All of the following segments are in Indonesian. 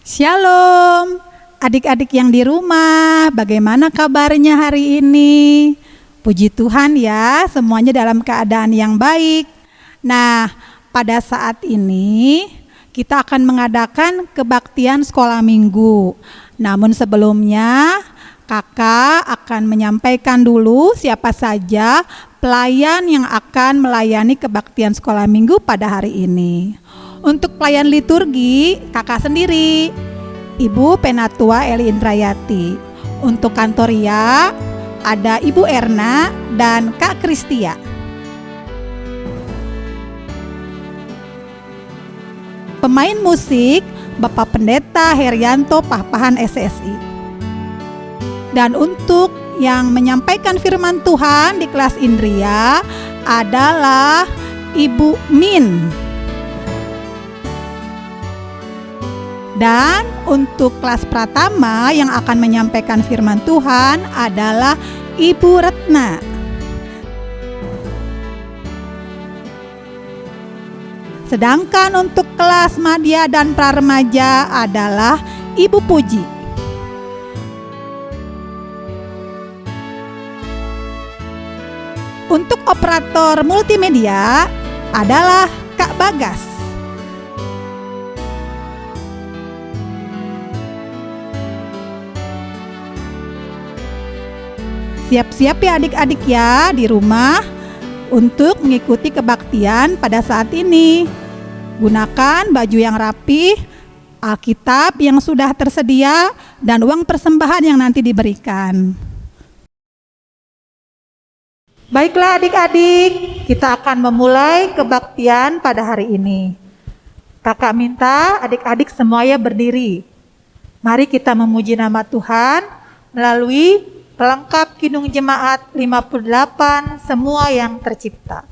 Shalom, adik-adik yang di rumah, bagaimana kabarnya hari ini? Puji Tuhan ya, semuanya dalam keadaan yang baik. Nah, pada saat ini kita akan mengadakan kebaktian sekolah minggu. Namun sebelumnya, kakak akan menyampaikan dulu siapa saja pelayan yang akan melayani kebaktian sekolah minggu pada hari ini. Untuk pelayan liturgi, kakak sendiri, Ibu Penatua Eli Indrayati. Untuk kantoria, ada Ibu Erna dan Kak Kristia. Pemain musik, Bapak Pendeta Herianto Pahpahan SSI. Dan untuk yang menyampaikan firman Tuhan di kelas Indria adalah Ibu Min. Dan untuk kelas Pratama yang akan menyampaikan firman Tuhan adalah Ibu Retna. Sedangkan untuk kelas Madya dan Praremaja adalah Ibu Puji. Untuk operator multimedia adalah Kak Bagas. Siap-siap ya adik-adik ya di rumah untuk mengikuti kebaktian pada saat ini. Gunakan baju yang rapi, Alkitab yang sudah tersedia, dan uang persembahan yang nanti diberikan. Baiklah adik-adik, kita akan memulai kebaktian pada hari ini. Kakak minta adik-adik semuanya berdiri. Mari kita memuji nama Tuhan melalui pelengkap Kidung Jemaat 58, semua yang tercipta.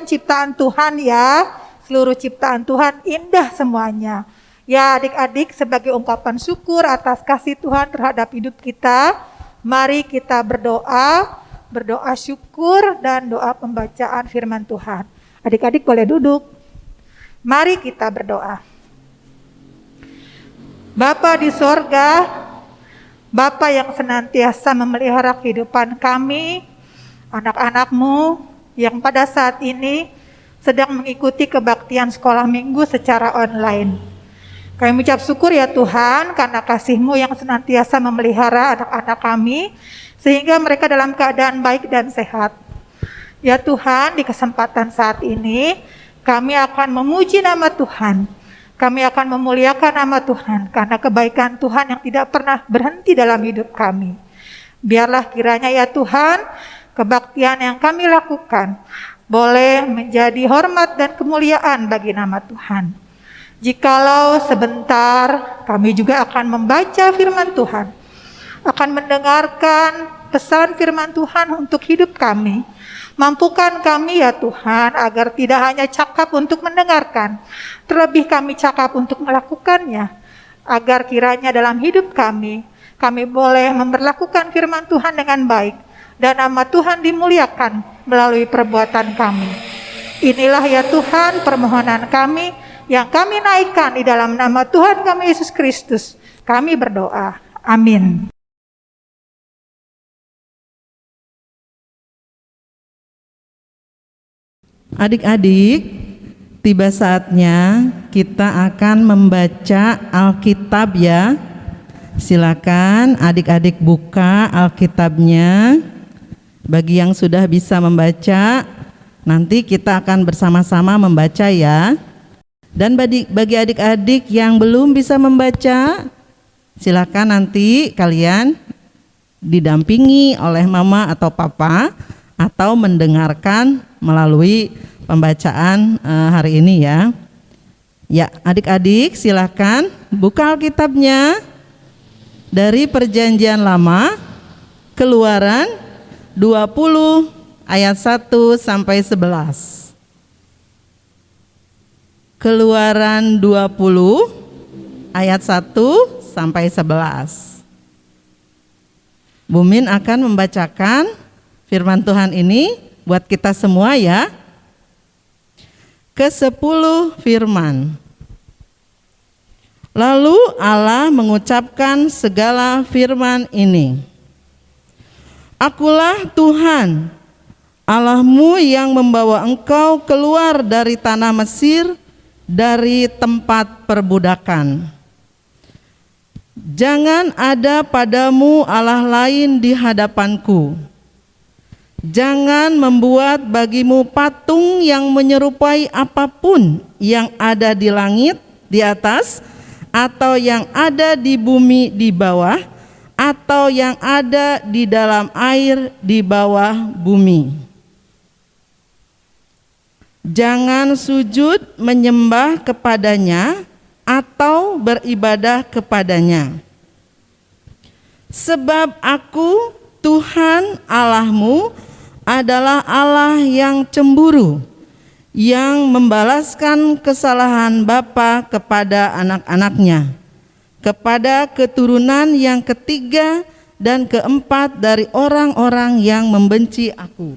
Ciptaan Tuhan ya, seluruh ciptaan Tuhan indah semuanya. Ya adik-adik, sebagai ungkapan syukur atas kasih Tuhan terhadap hidup kita, mari kita berdoa syukur dan doa pembacaan firman Tuhan. Adik-adik boleh duduk. Mari kita berdoa. Bapa di sorga, Bapa yang senantiasa memelihara kehidupan kami, anak-anak-Mu, yang pada saat ini sedang mengikuti kebaktian sekolah minggu secara online. Kami mengucap syukur ya Tuhan karena kasih-Mu yang senantiasa memelihara anak-anak kami sehingga mereka dalam keadaan baik dan sehat. Ya Tuhan, di kesempatan saat ini kami akan memuji nama Tuhan. Kami akan memuliakan nama Tuhan karena kebaikan Tuhan yang tidak pernah berhenti dalam hidup kami. Biarlah kiranya ya Tuhan, kebaktian yang kami lakukan boleh menjadi hormat dan kemuliaan bagi nama Tuhan. Jikalau sebentar kami juga akan membaca firman Tuhan, akan mendengarkan pesan firman Tuhan untuk hidup kami. Mampukan kami ya Tuhan agar tidak hanya cakap untuk mendengarkan, terlebih kami cakap untuk melakukannya, agar kiranya dalam hidup kami boleh memperlakukan firman Tuhan dengan baik, dan nama Tuhan dimuliakan melalui perbuatan kami. Inilah ya Tuhan permohonan kami yang kami naikkan di dalam nama Tuhan kami Yesus Kristus. Kami berdoa. Amin. Adik-adik, tiba saatnya kita akan membaca Alkitab ya. Silakan adik-adik buka Alkitabnya. Bagi yang sudah bisa membaca, nanti kita akan bersama-sama membaca ya. Dan bagi adik-adik yang belum bisa membaca, silakan nanti kalian didampingi oleh mama atau papa atau mendengarkan melalui pembacaan hari ini ya. Ya, adik-adik silakan buka Alkitabnya dari Perjanjian Lama, Keluaran 20 ayat 1 sampai 11. Keluaran 20 ayat 1 sampai 11. Bumin akan membacakan firman Tuhan ini buat kita semua ya. Ke-10 firman. Lalu Allah mengucapkan segala firman ini. Akulah Tuhan, Allahmu yang membawa engkau keluar dari tanah Mesir, dari tempat perbudakan. Jangan ada padamu Allah lain di hadapanku. Jangan membuat bagimu patung yang menyerupai apapun yang ada di langit di atas, atau yang ada di bumi di bawah, atau yang ada di dalam air di bawah bumi. Jangan sujud menyembah kepadanya atau beribadah kepadanya. Sebab aku, Tuhan Allahmu, adalah Allah yang cemburu, yang membalaskan kesalahan bapa kepada anak-anaknya, kepada keturunan yang ketiga dan keempat dari orang-orang yang membenci aku.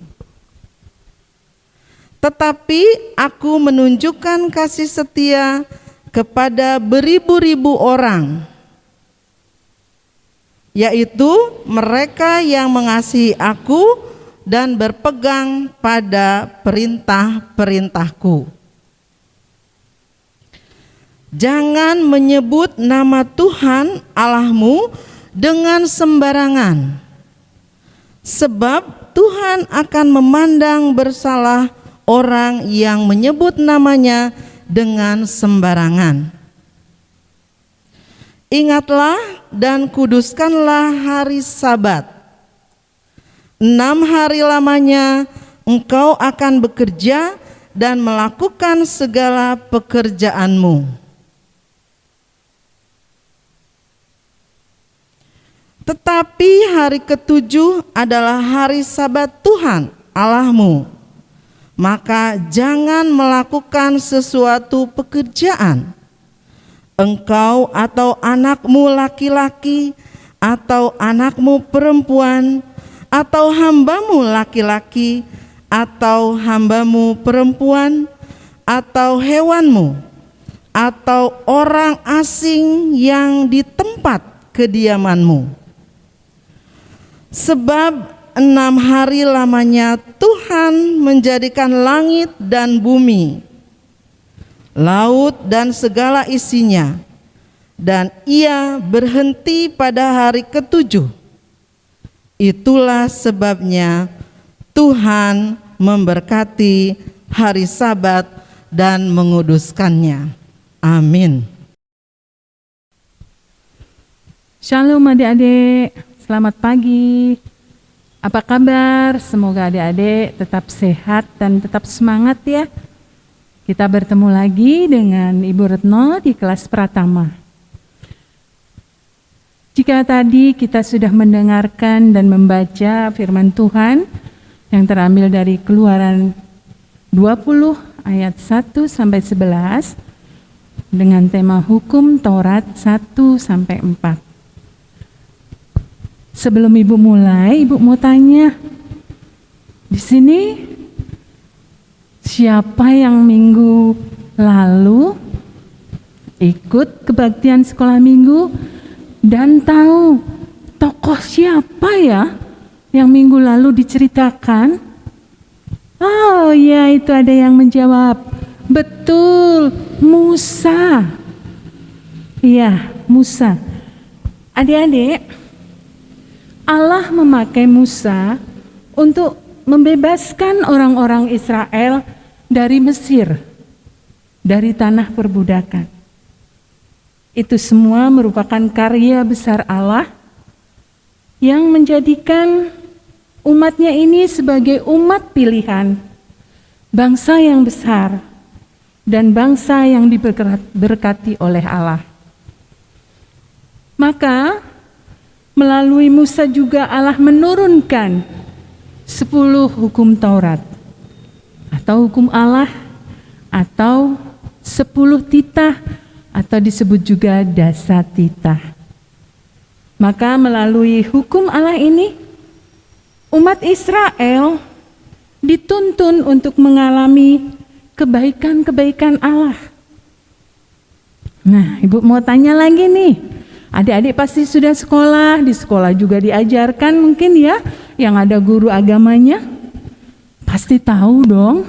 Tetapi aku menunjukkan kasih setia kepada beribu-ribu orang, yaitu mereka yang mengasihi aku dan berpegang pada perintah-perintahku. Jangan menyebut nama Tuhan Allahmu dengan sembarangan, sebab Tuhan akan memandang bersalah orang yang menyebut namanya dengan sembarangan. Ingatlah dan kuduskanlah hari Sabat. 6 hari lamanya engkau akan bekerja dan melakukan segala pekerjaanmu. Tetapi hari ke-7 adalah hari Sabat Tuhan Allahmu. Maka jangan melakukan sesuatu pekerjaan, engkau atau anakmu laki-laki atau anakmu perempuan, atau hambamu laki-laki atau hambamu perempuan, atau hewanmu, atau orang asing yang di tempat kediamanmu. Sebab 6 hari lamanya Tuhan menjadikan langit dan bumi, laut dan segala isinya, dan Ia berhenti pada hari ke-7. Itulah sebabnya Tuhan memberkati hari Sabat dan menguduskannya. Amin. Shalom adik-adik, selamat pagi. Apa kabar? Semoga adik-adik tetap sehat dan tetap semangat ya. Kita bertemu lagi dengan Ibu Retno di kelas Pratama. Jika tadi kita sudah mendengarkan dan membaca firman Tuhan yang terambil dari Keluaran 20 ayat 1 sampai 11 dengan tema hukum Taurat 1 sampai 4. Sebelum Ibu mulai, Ibu mau tanya, Di sini siapa yang minggu lalu ikut kebaktian sekolah minggu dan tahu tokoh siapa ya yang minggu lalu diceritakan? Oh ya, itu ada yang menjawab. Betul, Musa. Iya, Musa. Adik-adik, Allah memakai Musa untuk membebaskan orang-orang Israel dari Mesir, dari tanah perbudakan. Itu semua merupakan karya besar Allah yang menjadikan umatnya ini sebagai umat pilihan, bangsa yang besar, dan bangsa yang diberkati oleh Allah. Maka melalui Musa juga Allah menurunkan 10 hukum Taurat, atau hukum Allah, atau 10 titah, atau disebut juga dasar titah. Maka melalui hukum Allah ini, umat Israel dituntun untuk mengalami kebaikan-kebaikan Allah. Nah, Ibu mau tanya lagi nih. Adik-adik pasti sudah sekolah, di sekolah juga diajarkan mungkin ya, yang ada guru agamanya. Pasti tahu dong,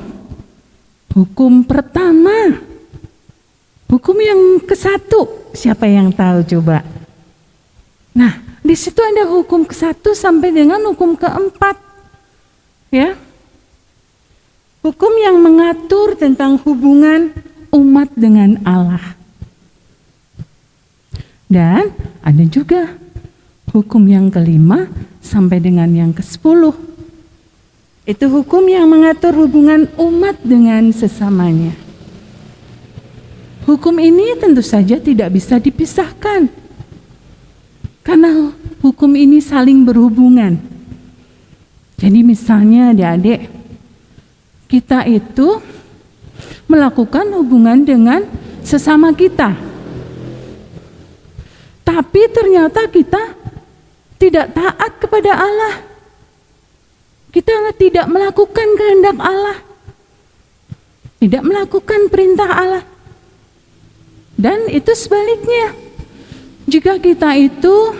hukum pertama. Hukum yang ke-1, siapa yang tahu coba? Nah, di situ ada hukum ke-1 sampai dengan hukum ke-4. Ya. Hukum yang mengatur tentang hubungan umat dengan Allah. Dan ada juga hukum yang ke-5 sampai dengan yang ke-10. Itu hukum yang mengatur hubungan umat dengan sesamanya. Hukum ini tentu saja tidak bisa dipisahkan, karena hukum ini saling berhubungan. Jadi misalnya adik-adik, kita itu melakukan hubungan dengan sesama kita, tapi ternyata kita tidak taat kepada Allah. Kita tidak melakukan kehendak Allah, tidak melakukan perintah Allah. Dan itu sebaliknya, jika kita itu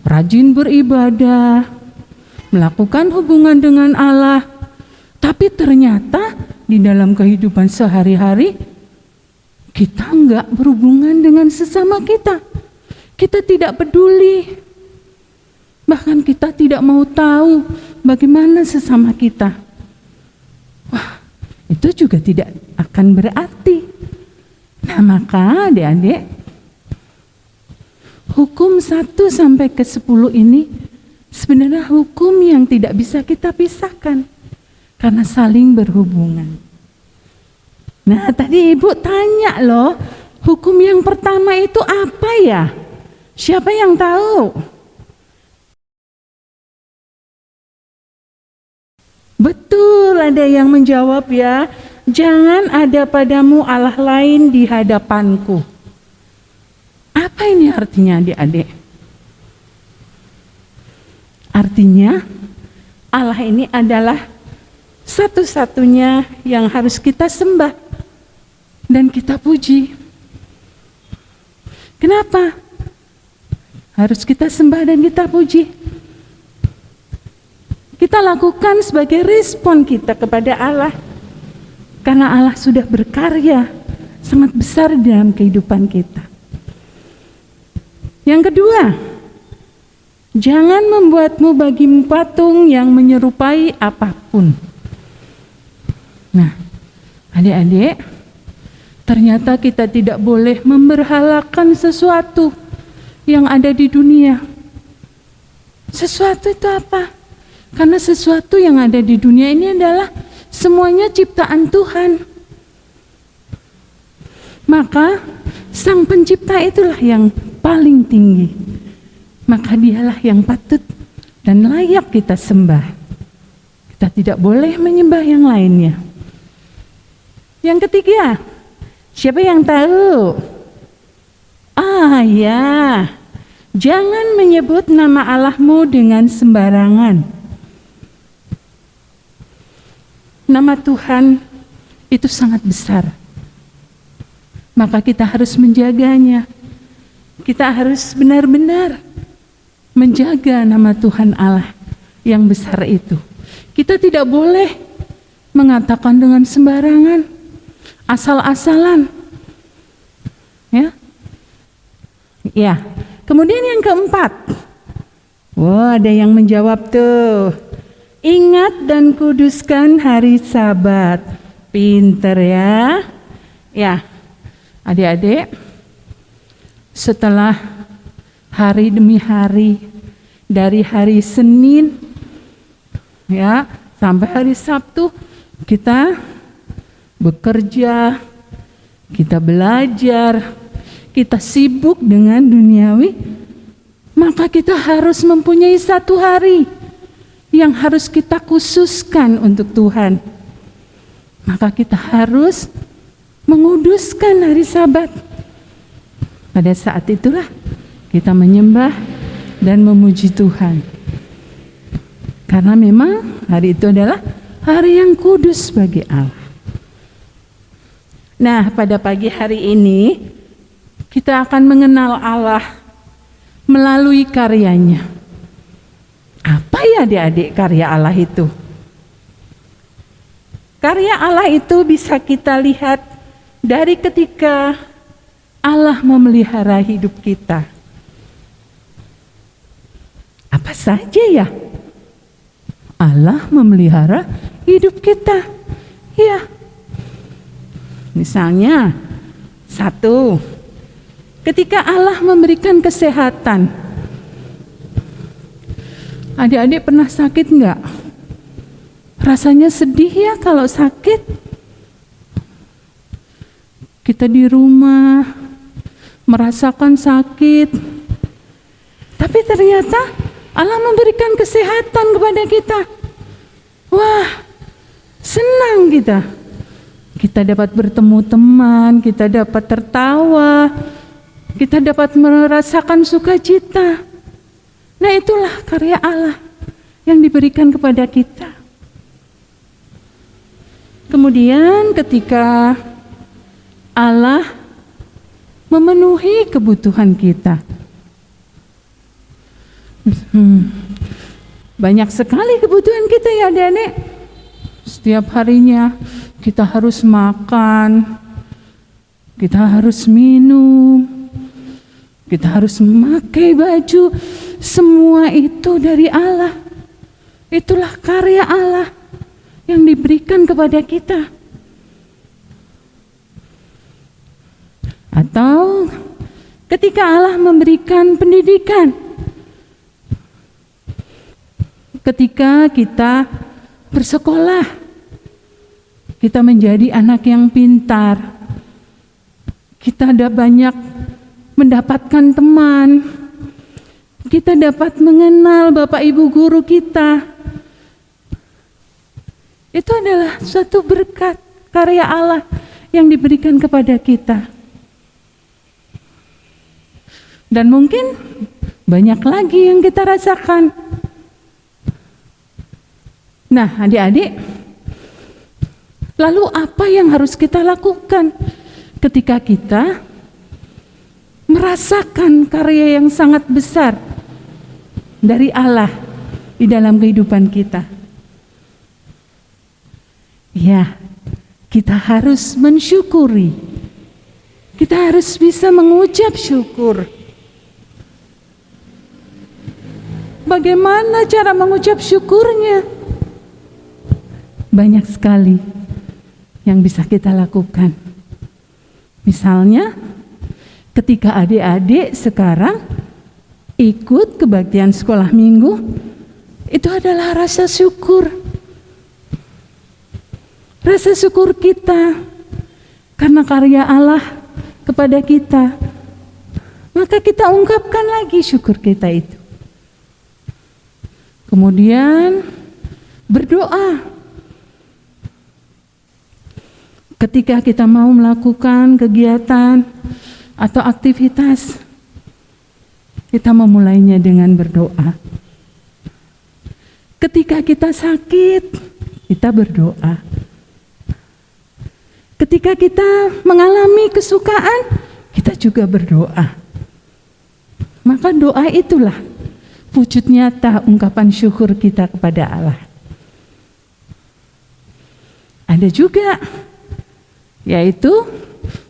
rajin beribadah, melakukan hubungan dengan Allah, tapi ternyata di dalam kehidupan sehari-hari kita enggak berhubungan dengan sesama kita. Kita tidak peduli, bahkan kita tidak mau tahu bagaimana sesama kita. Wah, itu juga tidak akan berarti. Nah, maka adik-adik, hukum 1 sampai ke 10 ini sebenarnya hukum yang tidak bisa kita pisahkan karena saling berhubungan. Nah, tadi Ibu tanya loh, hukum yang pertama itu apa ya? Siapa yang tahu? Betul, ada yang menjawab ya. Jangan ada padamu Allah lain di hadapanku. Apa ini artinya adik-adik? Artinya Allah ini adalah satu-satunya yang harus kita sembah dan kita puji. Kenapa harus kita sembah dan kita puji? Kita lakukan sebagai respon kita kepada Allah, karena Allah sudah berkarya sangat besar dalam kehidupan kita. Yang kedua, jangan membuatmu bagimu patung yang menyerupai apapun. Nah, adik-adik, ternyata kita tidak boleh memberhalakan sesuatu yang ada di dunia. Sesuatu itu apa? Karena sesuatu yang ada di dunia ini adalah semuanya ciptaan Tuhan. Maka Sang Pencipta itulah yang paling tinggi. Maka dialah yang patut dan layak kita sembah. Kita tidak boleh menyembah yang lainnya. Yang ketiga, siapa yang tahu? Ya, jangan menyebut nama Allahmu dengan sembarangan. nama Tuhan itu sangat besar. Maka kita harus menjaganya. Kita harus benar-benar menjaga nama Tuhan Allah yang besar itu. Kita tidak boleh mengatakan dengan sembarangan, asal-asalan. Ya. Kemudian yang keempat. Wah, ada yang menjawab tuh. Ingat dan kuduskan hari Sabat. Pinter ya. Ya. Adik-adik, setelah hari demi hari, dari hari Senin ya sampai hari Sabtu, kita bekerja, kita belajar, kita sibuk dengan duniawi, maka kita harus mempunyai satu hari yang harus kita khususkan untuk Tuhan. Maka kita harus menguduskan hari Sabat. Pada saat itulah kita menyembah dan memuji Tuhan. Karena memang hari itu adalah hari yang kudus bagi Allah. Nah, pada pagi hari ini kita akan mengenal Allah melalui karyanya. Apa ya adik-adik karya Allah itu? Karya Allah itu bisa kita lihat dari ketika Allah memelihara hidup kita. Apa saja ya? Allah memelihara hidup kita. Ya. Misalnya, satu, ketika Allah memberikan kesehatan. Adik-adik pernah sakit enggak? Rasanya sedih ya kalau sakit. Kita di rumah merasakan sakit, tapi ternyata Allah memberikan kesehatan kepada kita. Wah, senang kita. Kita dapat bertemu teman, kita dapat tertawa, kita dapat merasakan sukacita. Nah, itulah karya Allah yang diberikan kepada kita. Kemudian ketika Allah memenuhi kebutuhan kita. Banyak sekali kebutuhan kita ya adik-adik. Setiap harinya kita harus makan, kita harus minum, kita harus memakai baju. Semua itu dari Allah. Itulah karya Allah yang diberikan kepada kita. Atau ketika Allah memberikan pendidikan, ketika kita bersekolah, kita menjadi anak yang pintar, kita ada banyak mendapatkan teman, kita dapat mengenal Bapak Ibu guru kita. Itu adalah suatu berkat karya Allah yang diberikan kepada kita. Dan mungkin banyak lagi yang kita rasakan. Nah, adik-adik, lalu apa yang harus kita lakukan ketika kita merasakan karya yang sangat besar dari Allah di dalam kehidupan kita? Ya, kita harus mensyukuri. Kita harus bisa mengucap syukur. Bagaimana cara mengucap syukurnya? Banyak sekali yang bisa kita lakukan. Misalnya, ketika adik-adik sekarang ikut kebaktian sekolah minggu, itu adalah rasa syukur. Rasa syukur kita karena karya Allah kepada kita. Maka kita ungkapkan lagi syukur kita itu. Kemudian berdoa. Ketika kita mau melakukan kegiatan atau aktivitas, kita memulainya dengan berdoa. Ketika kita sakit, kita berdoa. Ketika kita mengalami kesukaan, kita juga berdoa. Maka doa itulah wujud nyata ungkapan syukur kita kepada Allah. Ada juga, yaitu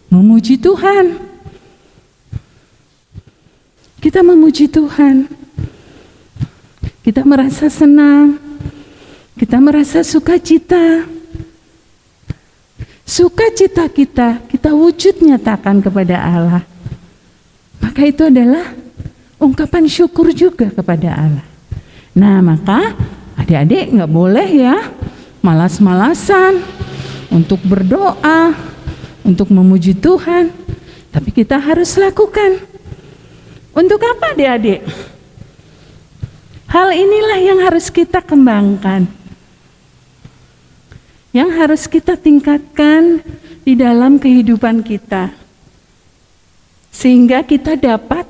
memuji Tuhan. Kita memuji Tuhan, kita merasa senang, kita merasa sukacita. Sukacita kita wujud nyatakan kepada Allah. Maka itu adalah ungkapan syukur juga kepada Allah. Nah, maka adik-adik nggak boleh ya malas-malasan untuk berdoa, untuk memuji Tuhan. Tapi kita harus lakukan. Untuk apa adik-adik? Hal inilah yang harus kita kembangkan, yang harus kita tingkatkan di dalam kehidupan kita, sehingga kita dapat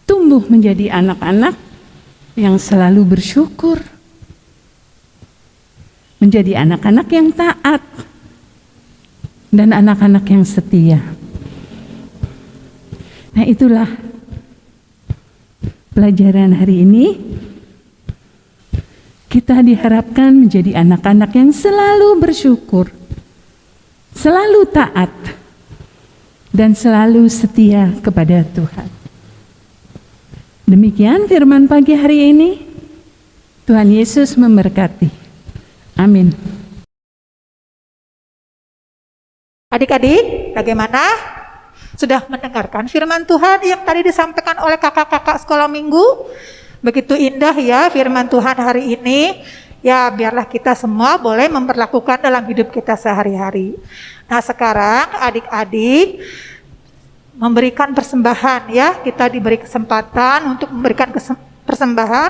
tumbuh menjadi anak-anak yang selalu bersyukur, menjadi anak-anak yang taat, dan anak-anak yang setia. Nah, itulah pelajaran hari ini. Kita diharapkan menjadi anak-anak yang selalu bersyukur, selalu taat, dan selalu setia kepada Tuhan. Demikian firman pagi hari ini. Tuhan Yesus memberkati. Amin. Adik-adik, bagaimana? Sudah mendengarkan firman Tuhan yang tadi disampaikan oleh kakak-kakak sekolah minggu? Begitu indah ya firman Tuhan hari ini. Ya, biarlah kita semua boleh memperlakukan dalam hidup kita sehari-hari. Nah, sekarang adik-adik memberikan persembahan ya. Kita diberi kesempatan untuk memberikan persembahan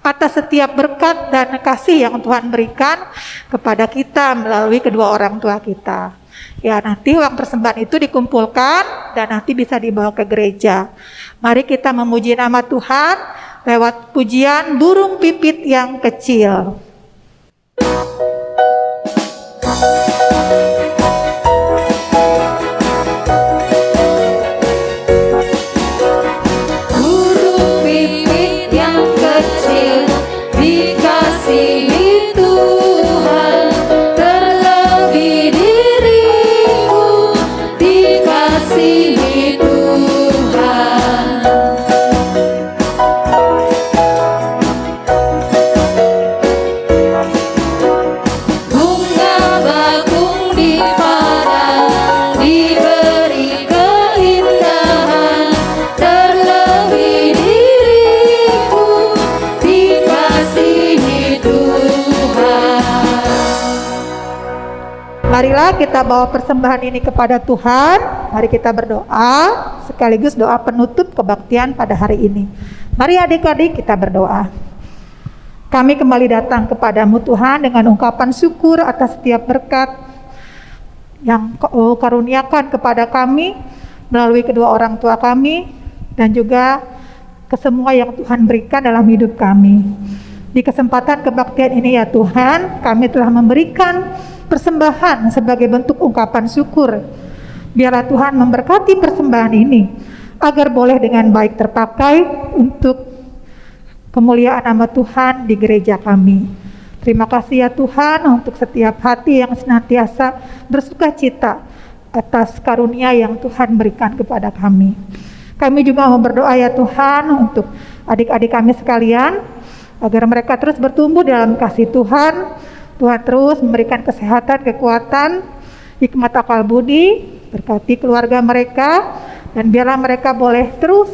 atas setiap berkat dan kasih yang Tuhan berikan kepada kita melalui kedua orang tua kita. Ya, nanti uang persembahan itu dikumpulkan dan nanti bisa dibawa ke gereja. Mari kita memuji nama Tuhan lewat pujian burung pipit yang kecil. Burung pipit yang kecil dikasihi Tuhan, terlebih dirimu dikasihi Tuhan. Bunga bakung di padang diberi keindahan, terlebih dirimu dikasihi Tuhan. Marilah kita bawa persembahan ini kepada Tuhan. Mari kita berdoa sekaligus doa penutup kebaktian pada hari ini. Mari adik-adik kita berdoa. Kami kembali datang kepadamu Tuhan dengan ungkapan syukur atas setiap berkat yang Kau karuniakan kepada kami melalui kedua orang tua kami dan juga kesemua yang Tuhan berikan dalam hidup kami. Di kesempatan kebaktian ini ya Tuhan, kami telah memberikan persembahan sebagai bentuk ungkapan syukur. Biarlah Tuhan memberkati persembahan ini agar boleh dengan baik terpakai untuk kemuliaan nama Tuhan di gereja kami. Terima kasih ya Tuhan untuk setiap hati yang senantiasa bersuka cita atas karunia yang Tuhan berikan kepada kami. Kami juga mau berdoa ya Tuhan untuk adik-adik kami sekalian agar mereka terus bertumbuh dalam kasih Tuhan. Tuhan terus memberikan kesehatan, kekuatan, hikmat akal budi, berkati keluarga mereka, dan biarlah mereka boleh terus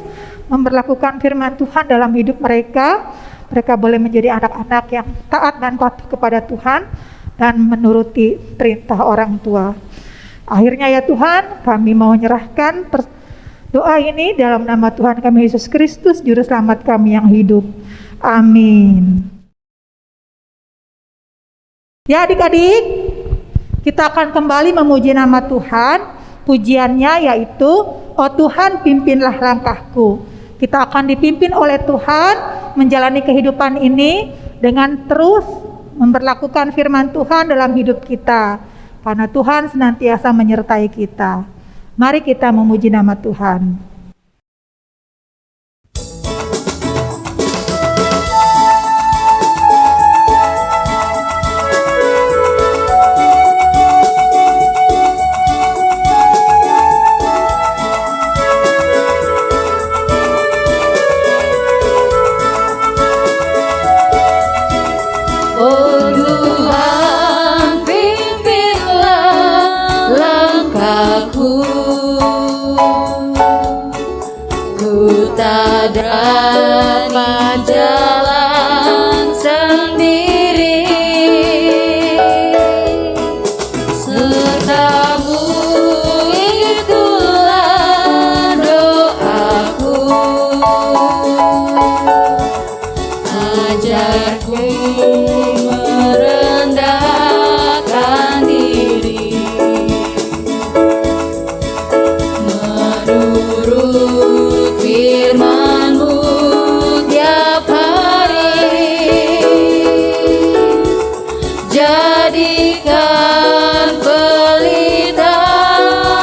memperlakukan firman Tuhan dalam hidup mereka. Mereka boleh menjadi anak-anak yang taat dan patuh kepada Tuhan dan menuruti perintah orang tua. Akhirnya ya Tuhan, kami mau menyerahkan doa ini dalam nama Tuhan kami Yesus Kristus, Juru Selamat kami yang hidup. Amin. Ya adik-adik, kita akan kembali memuji nama Tuhan. Pujiannya yaitu, oh Tuhan pimpinlah langkahku. Kita akan dipimpin oleh Tuhan menjalani kehidupan ini dengan terus memperlakukan firman Tuhan dalam hidup kita, karena Tuhan senantiasa menyertai kita. Mari kita memuji nama Tuhan. Oh Tuhan, pimpinlah langkahku. Ku tak dapat jalan sendiri, serta-Mu itulah doaku. Ajarku merendahkan diri, menurut firman-Mu tiap hari. Jadikan pelita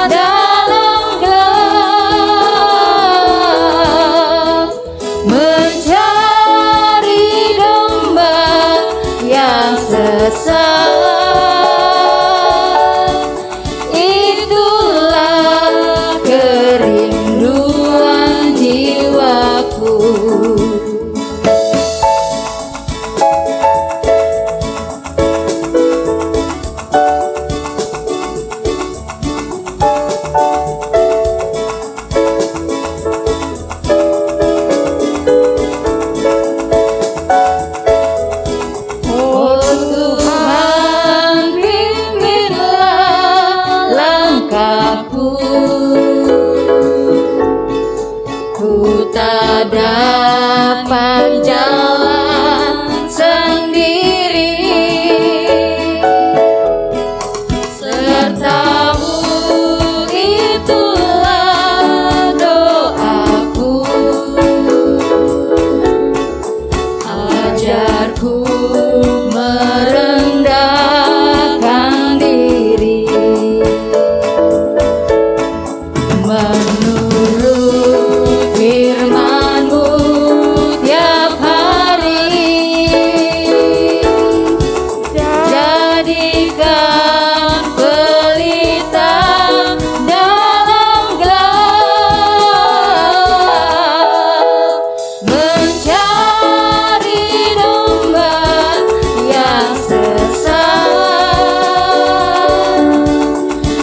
dalam gelap, mencari domba yang sesat. Itulah kerinduan jiwaku. Oh Tuhan, pimpinlah langkahku. Ku tak dapat jalan sendiri, serta-Mu itulah doaku. Ajarku merendahkan diri, menurut firman-Mu tiap hari. Jadikan pelita dalam gelap, mencari domba yang sesat.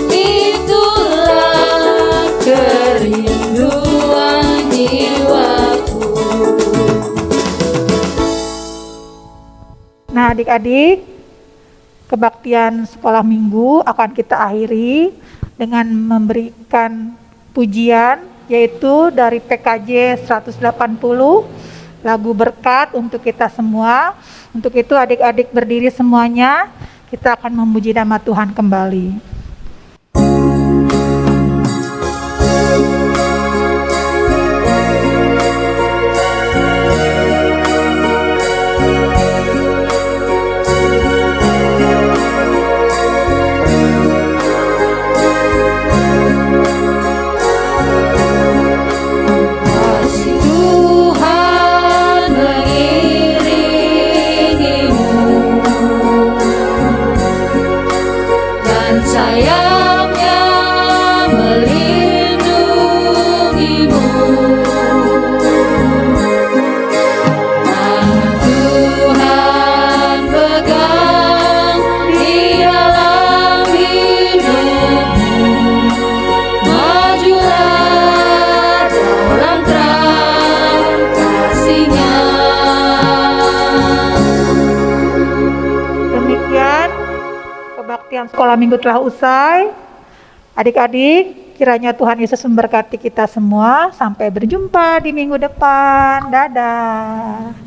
Itulah kerinduan jiwaku. Nah, adik-adik, kebaktian sekolah minggu akan kita akhiri dengan memberikan pujian, yaitu dari PKJ 180, lagu berkat untuk kita semua. Untuk itu adik-adik berdiri semuanya, kita akan memuji nama Tuhan kembali. Kasih Tuhan mengiringimu, dan sayapnya melindungimu. Tangan Tuhan pegang di dalam hidupmu. Majulah dalam terang kasih-Nya. Demikian kebaktian sekolah minggu telah usai. Adik-adik, kiranya Tuhan Yesus memberkati kita semua. Sampai berjumpa di minggu depan. Dadah.